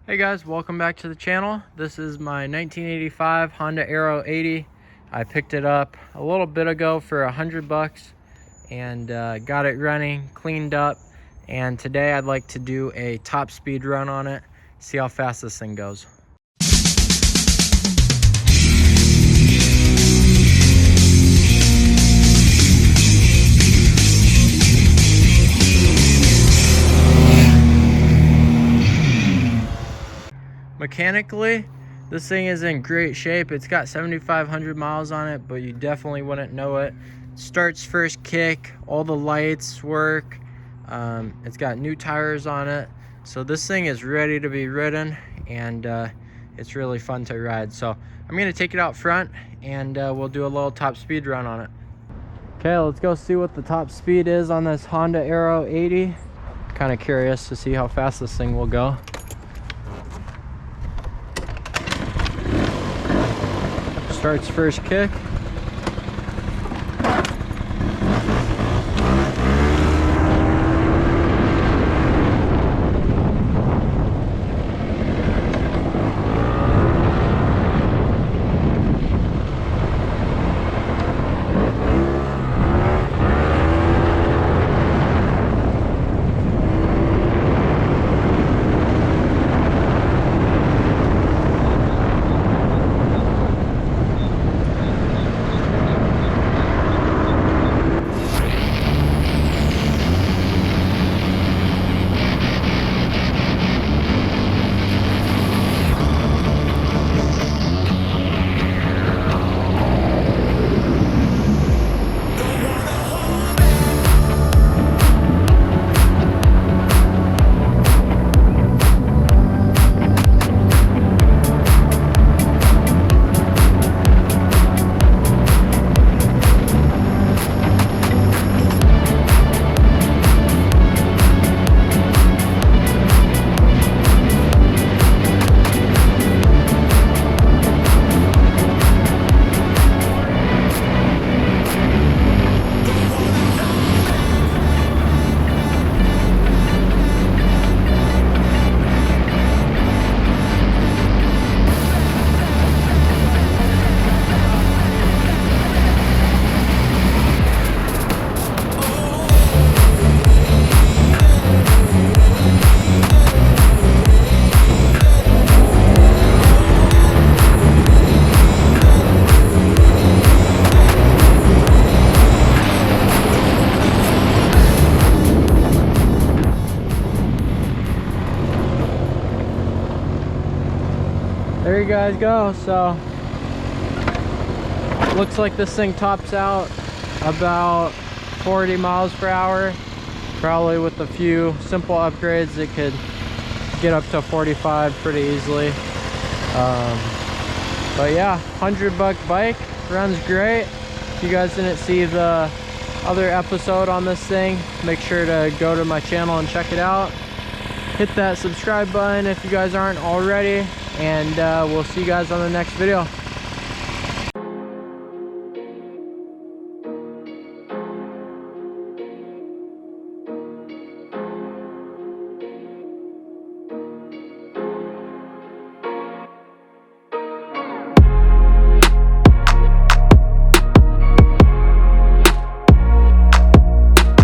Hey guys, welcome back to the channel. This is my 1985 Honda Aero 80. I picked it up a little bit ago for $100 and got it running, cleaned up. And today I'd like to do a top speed run on it, see how fast this thing goes. Mechanically, this thing is in great shape. It's got 7,500 miles on it, but you definitely wouldn't know it. Starts first kick, all the lights work. It's got new tires on it. So this thing is ready to be ridden, and it's really fun to ride. So I'm gonna take it out front and we'll do a little top speed run on it. Okay, let's go see what the top speed is on this Honda Aero 80. Kind of curious to see how fast this thing will go. Starts first kick. There you guys go. So looks like this thing tops out about 40 miles per hour. Probably with a few simple upgrades it could get up to 45 pretty easily. But yeah, $100 bike, runs great. If you guys didn't see the other episode on this thing, make sure to go to my channel and check it out. Hit that subscribe button if you guys aren't already, and we'll see you guys on the next video.